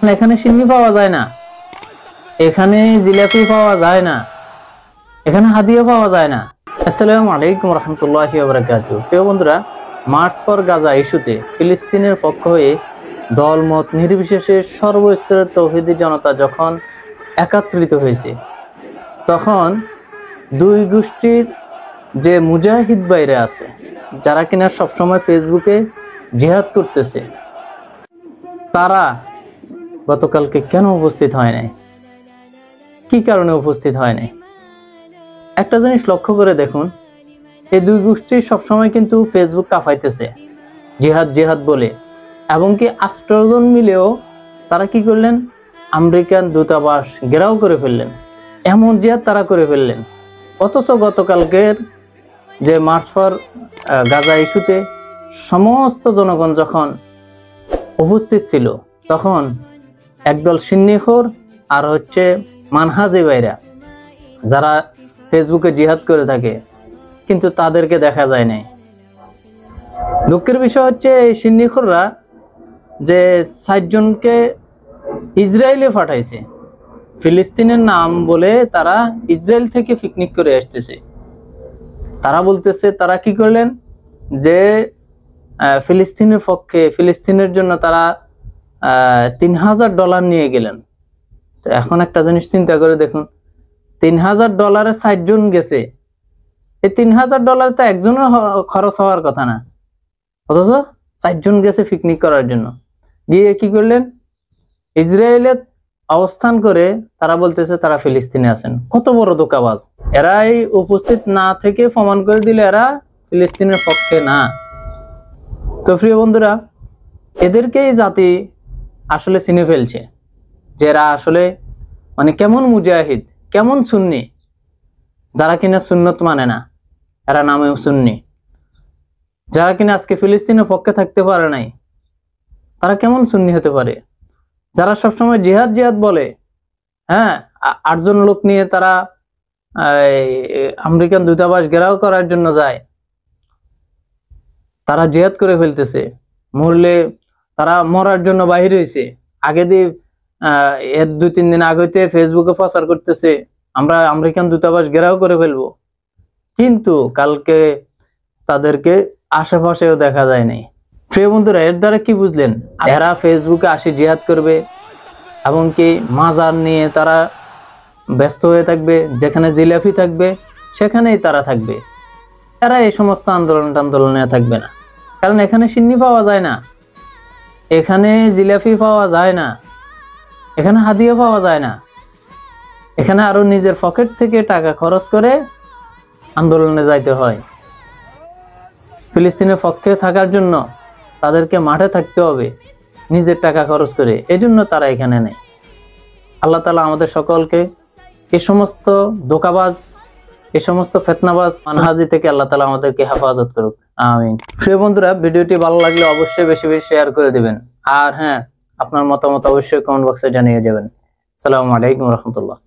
এখানে সিন্নি পাওয়া যায় না, এখানে জিলাপি পাওয়া যায় না, এখানে হাদিয়া পাওয়া যায় না। আসসালামু আলাইকুম রহমতুল্লাহি ওয়া বারাকাতুহু। প্রিয় বন্ধুরা, মার্চ ফর গাজা ইস্যুতে ফিলিস্তিনের পক্ষ হয়ে দলমত নির্বিশেষে সর্বস্তরের তৌহিদি জনতা যখন একত্রিত হয়েছে, তখন দুই গোষ্ঠীর যে মুজাহিদ বাইরে আছে, যারা কিনা সবসময় ফেসবুকে জিহাদ করতেছে, তারা গতকালকে কেন উপস্থিত হয় নাই, কি কারণে উপস্থিত হয় নাই? একটা জিনিস লক্ষ্য করে দেখুন, এই দুই গোষ্ঠী সবসময় কিন্তু ফেসবুক কাঁপাইতেছে জিহাদ জিহাদ বলে, এবং কি 8 জন মিলেও তারা কি করলেন, আমেরিকান দূতাবাস ঘেরাও করে ফেললেন, এমন জিহাদ তারা করে ফেললেন। অথচ গতকালকের যে মার্চ ফর গাজা ইস্যুতে সমস্ত জনগণ যখন উপস্থিত ছিল, তখন একদল সিন্নিখোর আর হচ্ছে মানহাজি ভাইরা যারা ফেসবুকে জিহাদ করে থাকে, কিন্তু তাদেরকে দেখা যায় নাই। দুঃখের বিষয় হচ্ছে এই সিন্নিখোররা যে 60 জনকে ইসরায়েলে পাঠাইছে, ফিলিস্তিনের নাম বলে তারা ইসরায়েল থেকে পিকনিক করে আসতেছে। তারা বলতেছে তারা কি করলেন, যে ফিলিস্তিনের পক্ষে, ফিলিস্তিনের জন্য তারা $3000 নিয়ে গেলেন। তো এখন একটা জিনিস চিন্তা করে দেখুন, $3000 60 জন গেছে, এই $3000 তো একজনও খরচ হওয়ার কথা না, অথচ 60 জন গেছে পিকনিক করার জন্য। গিয়ে কি করলেন, ইসরায়েলে অবস্থান করে তারা বলতেছে তারা ফিলিস্তিনে আছেন। কত বড় ধোঁকাবাজ! এরাই উপস্থিত না থেকে প্রমাণ করে দিলে এরা ফিলিস্তিনের পক্ষে না। তো প্রিয় বন্ধুরা, এদেরকেই জাতি আসলে চিনে ফেলছে, যে এরা আসলে মানে কেমন মুজাহিদ, কেমন সুন্নি। যারা কিনা সুন্নত মানে না, এরা নামেও সুন্নি। যারা কিনা আজকে ফিলিস্তিনের পক্ষে থাকতে পারে নাই, তারা কেমন সুন্নি হতে পারে? যারা সবসময় জিহাদ জিহাদ বলে, হ্যাঁ, 8 জন লোক নিয়ে তারা আমেরিকান দূতাবাস ঘেরাও করার জন্য যায়, তারা জিহাদ করে ফেলতেছে, মরলে তারা মরার জন্য বাহির হয়েছে। আগে দিয়ে এর 2-3 দিন আগেতে ফেসবুকে প্রচার করতেছে আমরা আমেরিকান দূতাবাস ঘেরাও করে ফেলবো, কিন্তু কালকে তাদেরকে আশেপাশেও দেখা যায় নাই। প্রিয় বন্ধুরা, এর দ্বারা কি বুঝলেন? এরা ফেসবুকে আসি জিহাদ করবে, এবং কি মাজার নিয়ে তারা ব্যস্ত হয়ে থাকবে, যেখানে জিলাপি থাকবে সেখানেই তারা থাকবে। এরা এই সমস্ত আন্দোলনে থাকবে না, কারণ এখানে সিন্নি পাওয়া যায় না, এখানে জিলাপি পাওয়া যায় না, এখানে হাদিয়া পাওয়া যায় না, এখানে আরো নিজের পকেট থেকে টাকা খরচ করে আন্দোলনে যাইতে হয়। ফিলিস্তিনের পক্ষে থাকার জন্য তাদেরকে মাঠে থাকতে হবে নিজের টাকা খরচ করে, এজন্য তারা এখানে নেই। আল্লাহ তাআলা আমাদের সকলকে এই সমস্ত ধোঁকাবাজ, এই সমস্ত ফিতনাবাজ মানহাজি থেকে আল্লাহ তাআলা আমাদেরকে হেফাজত করুক, আমিন। প্রিয় বন্ধুরা, ভিডিওটি ভালো লাগলে অবশ্যই বেশি বেশি শেয়ার করে দিবেন, আর হ্যাঁ, আপনার মতামত অবশ্যই কমেন্ট বক্সে জানিয়ে যাবেন। আসসালামু আলাইকুম রহমতুল্লাহ।